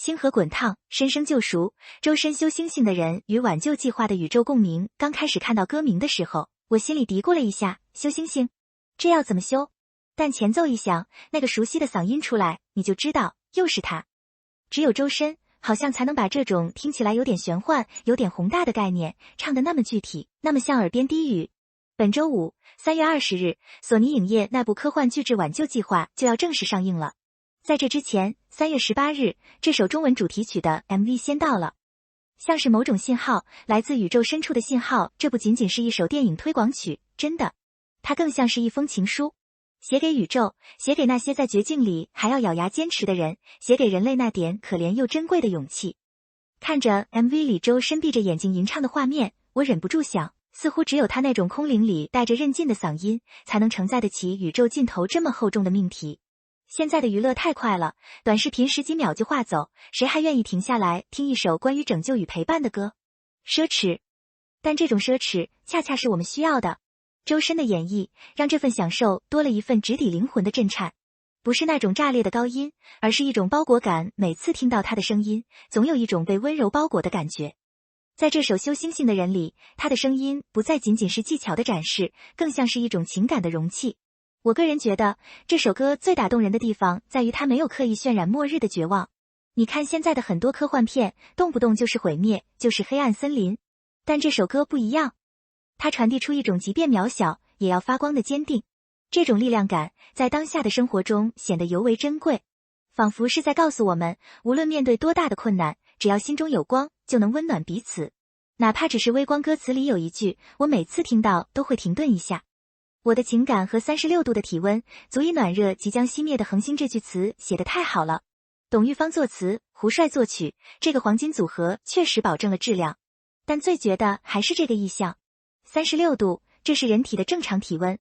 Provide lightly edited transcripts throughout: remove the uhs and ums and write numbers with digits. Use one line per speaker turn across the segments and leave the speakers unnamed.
星河滚烫，深生救赎。周深修星星的人与挽救计划的宇宙共鸣。刚开始看到歌名的时候，我心里嘀咕了一下，修星星，这要怎么修？但前奏一响，那个熟悉的嗓音出来，你就知道又是他。只有周深好像才能把这种听起来有点玄幻、有点宏大的概念唱得那么具体，那么像耳边低语。本周五，3月20日，索尼影业那部科幻巨制《挽救计划》就要正式上映了。在这之前，3月18日，这首中文主题曲的 MV 先到了，像是某种信号，来自宇宙深处的信号。这不仅仅是一首电影推广曲，真的，它更像是一封情书，写给宇宙，写给那些在绝境里还要咬牙坚持的人，写给人类那点可怜又珍贵的勇气。看着 MV 里周深闭着眼睛吟唱的画面，我忍不住想，似乎只有他那种空灵里带着韧劲的嗓音，才能承载得起宇宙尽头这么厚重的命题。现在的娱乐太快了，短视频10几秒就划走，谁还愿意停下来听一首关于拯救与陪伴的歌？奢侈。但这种奢侈恰恰是我们需要的。周深的演绎让这份享受多了一份直抵灵魂的震颤，不是那种炸裂的高音，而是一种包裹感。每次听到他的声音，总有一种被温柔包裹的感觉。在这首修星星的人里，他的声音不再仅仅是技巧的展示，更像是一种情感的容器。我个人觉得这首歌最打动人的地方在于它没有刻意渲染末日的绝望。你看现在的很多科幻片，动不动就是毁灭，就是黑暗森林，但这首歌不一样，它传递出一种即便渺小也要发光的坚定。这种力量感在当下的生活中显得尤为珍贵，仿佛是在告诉我们，无论面对多大的困难，只要心中有光，就能温暖彼此。哪怕只是微光歌词里有一句，我每次听到都会停顿一下。我的情感和36度的体温，足以暖热即将熄灭的恒星。这句词写得太好了，董玉芳作词，胡帅作曲，这个黄金组合确实保证了质量。但最绝的还是这个意象，36度，这是人体的正常体温。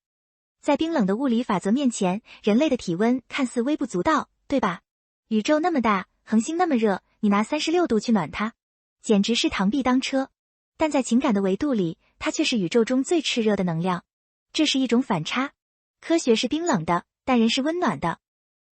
在冰冷的物理法则面前，人类的体温看似微不足道，对吧？宇宙那么大，恒星那么热，你拿36度去暖它，简直是螳臂当车。但在情感的维度里，它却是宇宙中最炽热的能量。这是一种反差，科学是冰冷的，但人是温暖的。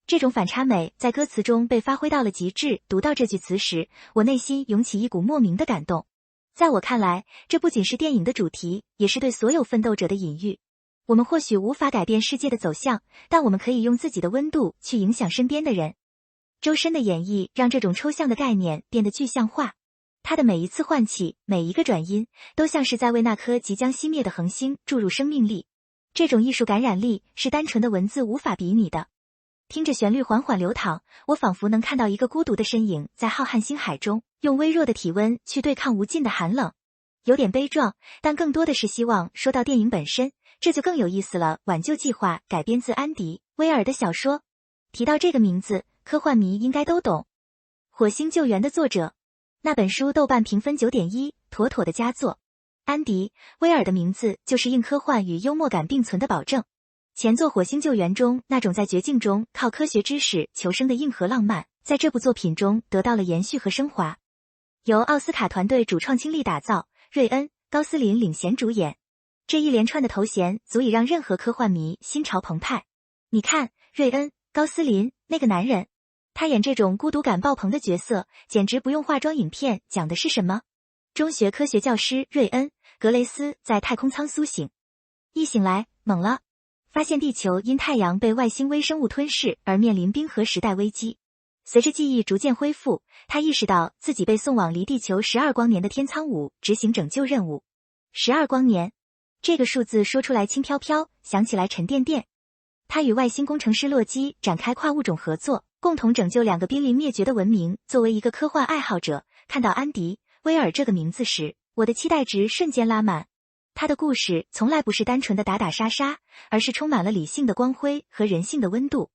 这种反差美在歌词中被发挥到了极致。读到这句词时，我内心涌起一股莫名的感动。在我看来，这不仅是电影的主题，也是对所有奋斗者的隐喻。我们或许无法改变世界的走向，但我们可以用自己的温度去影响身边的人。周深的演绎让这种抽象的概念变得具象化，他的每一次唤起，每一个转音，都像是在为那颗即将熄灭的恒星注入生命力。这种艺术感染力是单纯的文字无法比拟的。听着旋律缓缓流淌，我仿佛能看到一个孤独的身影在浩瀚星海中，用微弱的体温去对抗无尽的寒冷。有点悲壮，但更多的是希望。说到电影本身，这就更有意思了。挽救计划改编自安迪·威尔的小说，提到这个名字，科幻迷应该都懂。火星救援的作者，那本书豆瓣评分9.1，妥妥的佳作。安迪·威尔的名字就是硬科幻与幽默感并存的保证。前作《火星救援》中那种在绝境中靠科学知识求生的硬核浪漫，在这部作品中得到了延续和升华。由奥斯卡团队主创倾力打造，瑞恩·高斯林领衔主演。这一连串的头衔足以让任何科幻迷心潮澎湃。你看，瑞恩·高斯林那个男人，他演这种孤独感爆棚的角色，简直不用化妆。影片讲的是什么？中学科学教师瑞恩·格雷斯在太空舱苏醒，一醒来懵了，发现地球因太阳被外星微生物吞噬而面临冰河时代危机。随着记忆逐渐恢复，他意识到自己被送往离地球12光年的天舱5执行拯救任务。12光年，这个数字说出来轻飘飘，想起来沉甸甸。他与外星工程师洛基展开跨物种合作，共同拯救2个濒临灭绝的文明。作为一个科幻爱好者，看到安迪·威尔这个名字时，我的期待值瞬间拉满。他的故事从来不是单纯的打打杀杀，而是充满了理性的光辉和人性的温度。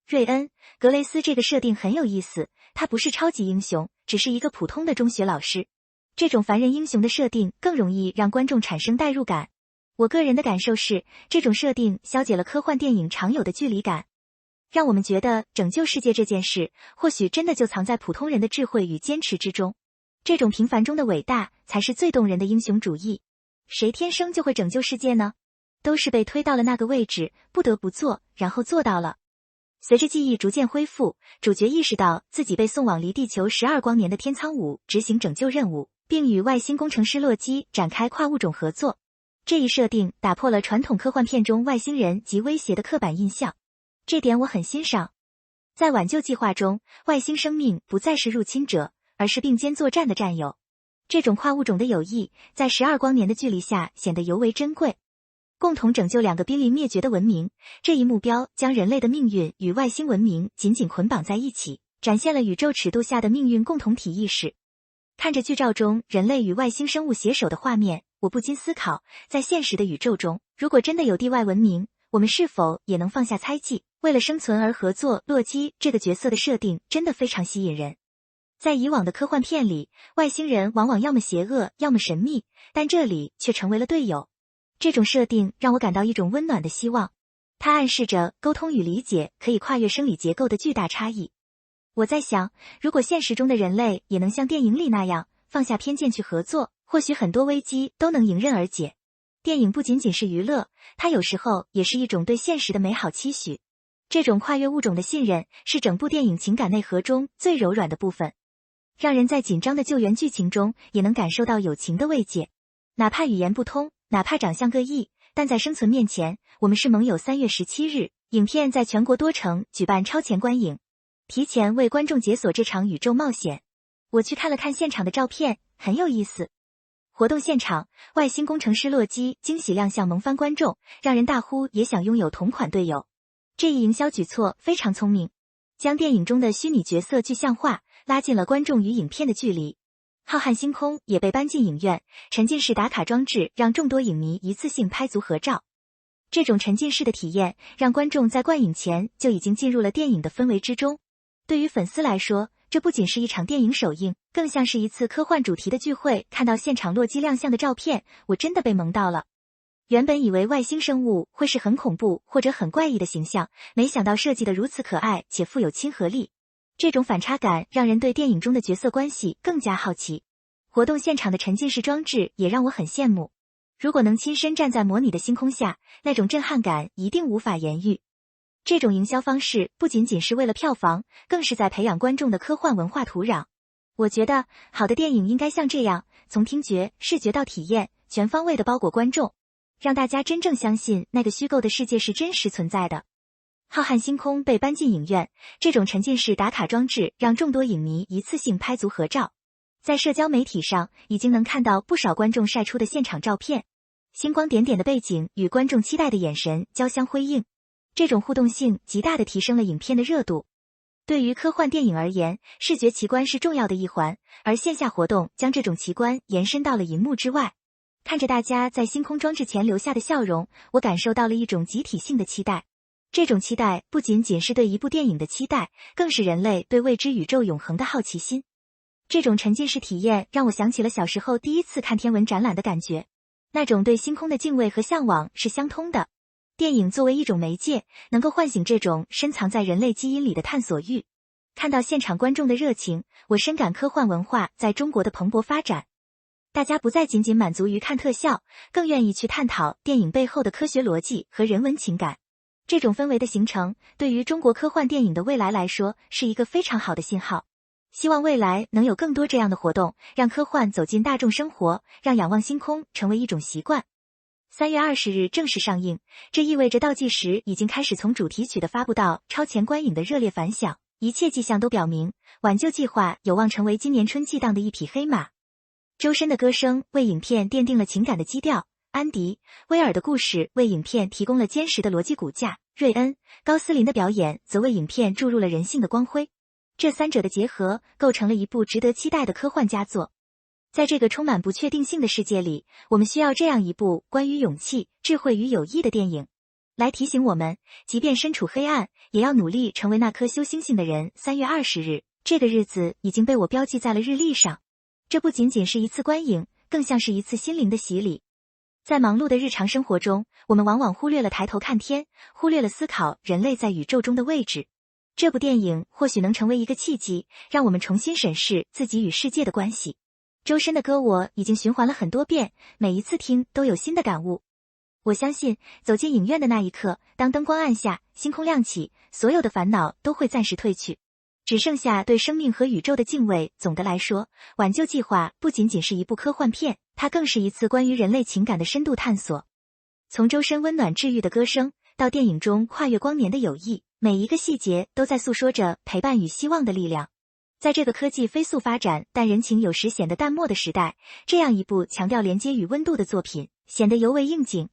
瑞恩·格雷斯这个设定很有意思，他不是超级英雄，只是一个普通的中学老师。这种凡人英雄的设定更容易让观众产生代入感。我个人的感受是，这种设定消解了科幻电影常有的距离感，让我们觉得拯救世界这件事，或许真的就藏在普通人的智慧与坚持之中。这种平凡中的伟大，才是最动人的英雄主义。谁天生就会拯救世界呢？都是被推到了那个位置，不得不做，然后做到了。随着记忆逐渐恢复，主角意识到自己被送往离地球12光年的天仓5执行拯救任务，并与外星工程师洛基展开跨物种合作。这一设定打破了传统科幻片中外星人及威胁的刻板印象，这点我很欣赏。在挽救计划中，外星生命不再是入侵者，而是并肩作战的战友。这种跨物种的友谊，在12光年的距离下显得尤为珍贵。共同拯救2个濒临灭绝的文明，这一目标将人类的命运与外星文明紧紧捆绑在一起，展现了宇宙尺度下的命运共同体意识。看着剧照中人类与外星生物携手的画面，我不禁思考，在现实的宇宙中，如果真的有地外文明，我们是否也能放下猜忌，为了生存而合作？洛基这个角色的设定真的非常吸引人。在以往的科幻片里，外星人往往要么邪恶，要么神秘，但这里却成为了队友。这种设定让我感到一种温暖的希望，它暗示着沟通与理解可以跨越生理结构的巨大差异。我在想，如果现实中的人类也能像电影里那样放下偏见去合作，或许很多危机都能迎刃而解。电影不仅仅是娱乐，它有时候也是一种对现实的美好期许。这种跨越物种的信任是整部电影情感内核中最柔软的部分，让人在紧张的救援剧情中也能感受到友情的慰藉。哪怕语言不通，哪怕长相各异，但在生存面前，我们是盟友。3月17日，影片在全国多城举办超前观影，提前为观众解锁这场宇宙冒险。我去看了看现场的照片，很有意思。活动现场，外星工程师洛基惊喜亮相，萌翻观众，让人大呼也想拥有同款队友。这一营销举措非常聪明，将电影中的虚拟角色具象化，拉近了观众与影片的距离。浩瀚星空也被搬进影院，沉浸式打卡装置让众多影迷一次性拍足合照。这种沉浸式的体验让观众在观影前就已经进入了电影的氛围之中。对于粉丝来说，这不仅是一场电影首映，更像是一次科幻主题的聚会。看到现场洛基亮相的照片，我真的被萌到了。原本以为外星生物会是很恐怖或者很怪异的形象，没想到设计得如此可爱且富有亲和力。这种反差感让人对电影中的角色关系更加好奇。活动现场的沉浸式装置也让我很羡慕。如果能亲身站在模拟的星空下，那种震撼感一定无法言喻。这种营销方式不仅仅是为了票房，更是在培养观众的科幻文化土壤。我觉得好的电影应该像这样，从听觉、视觉到体验，全方位的包裹观众，让大家真正相信那个虚构的世界是真实存在的。浩瀚星空被搬进影院，这种沉浸式打卡装置让众多影迷一次性拍足合照。在社交媒体上，已经能看到不少观众晒出的现场照片，星光点点的背景与观众期待的眼神交相辉映，这种互动性极大地提升了影片的热度。对于科幻电影而言，视觉奇观是重要的一环，而线下活动将这种奇观延伸到了银幕之外。看着大家在星空装置前留下的笑容，我感受到了一种集体性的期待。这种期待不仅仅是对一部电影的期待，更是人类对未知宇宙永恒的好奇心。这种沉浸式体验让我想起了小时候第一次看天文展览的感觉，那种对星空的敬畏和向往是相通的。电影作为一种媒介，能够唤醒这种深藏在人类基因里的探索欲。看到现场观众的热情，我深感科幻文化在中国的蓬勃发展。大家不再仅仅满足于看特效，更愿意去探讨电影背后的科学逻辑和人文情感。这种氛围的形成，对于中国科幻电影的未来来说，是一个非常好的信号。希望未来能有更多这样的活动，让科幻走进大众生活，让仰望星空成为一种习惯。3月20日正式上映，这意味着倒计时已经开始，从主题曲的发布到超前观影的热烈反响，一切迹象都表明，挽救计划有望成为今年春季档的一匹黑马。周深的歌声为影片奠定了情感的基调，安迪·威尔的故事为影片提供了坚实的逻辑骨架，瑞恩·高斯林的表演则为影片注入了人性的光辉。这三者的结合构成了一部值得期待的科幻佳作。在这个充满不确定性的世界里，我们需要这样一部关于勇气、智慧与友谊的电影，来提醒我们，即便身处黑暗，也要努力成为那颗修星星的人。3月20日，这个日子已经被我标记在了日历上。这不仅仅是一次观影，更像是一次心灵的洗礼。在忙碌的日常生活中，我们往往忽略了抬头看天，忽略了思考人类在宇宙中的位置。这部电影或许能成为一个契机，让我们重新审视自己与世界的关系。周深的歌我已经循环了很多遍，每一次听都有新的感悟。我相信，走进影院的那一刻，当灯光暗下，星空亮起，所有的烦恼都会暂时褪去，只剩下对生命和宇宙的敬畏。总的来说，挽救计划不仅仅是一部科幻片，它更是一次关于人类情感的深度探索。从周深温暖治愈的歌声，到电影中跨越光年的友谊，每一个细节都在诉说着陪伴与希望的力量。在这个科技飞速发展，但人情有时显得淡漠的时代，这样一部强调连接与温度的作品，显得尤为应景。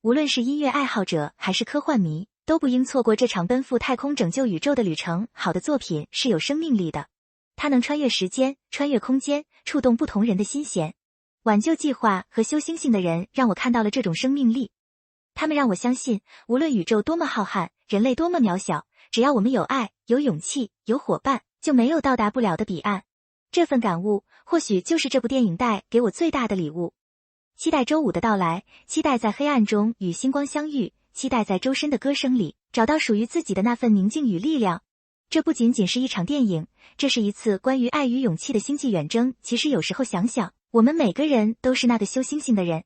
无论是音乐爱好者还是科幻迷，都不应错过这场奔赴太空拯救宇宙的旅程。好的作品是有生命力的，它能穿越时间，穿越空间，触动不同人的心弦。挽救计划和修星星的人让我看到了这种生命力，他们让我相信，无论宇宙多么浩瀚，人类多么渺小，只要我们有爱，有勇气，有伙伴，就没有到达不了的彼岸。这份感悟，或许就是这部电影带给我最大的礼物。期待周五的到来，期待在黑暗中与星光相遇，期待在周深的歌声里找到属于自己的那份宁静与力量。这不仅仅是一场电影，这是一次关于爱与勇气的星际远征。其实有时候想想，我们每个人都是那个修星星的人，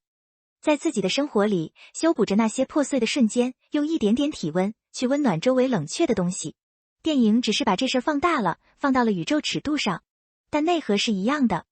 在自己的生活里修补着那些破碎的瞬间，用一点点体温去温暖周围冷却的东西。电影只是把这事儿放大了，放到了宇宙尺度上，但内核是一样的。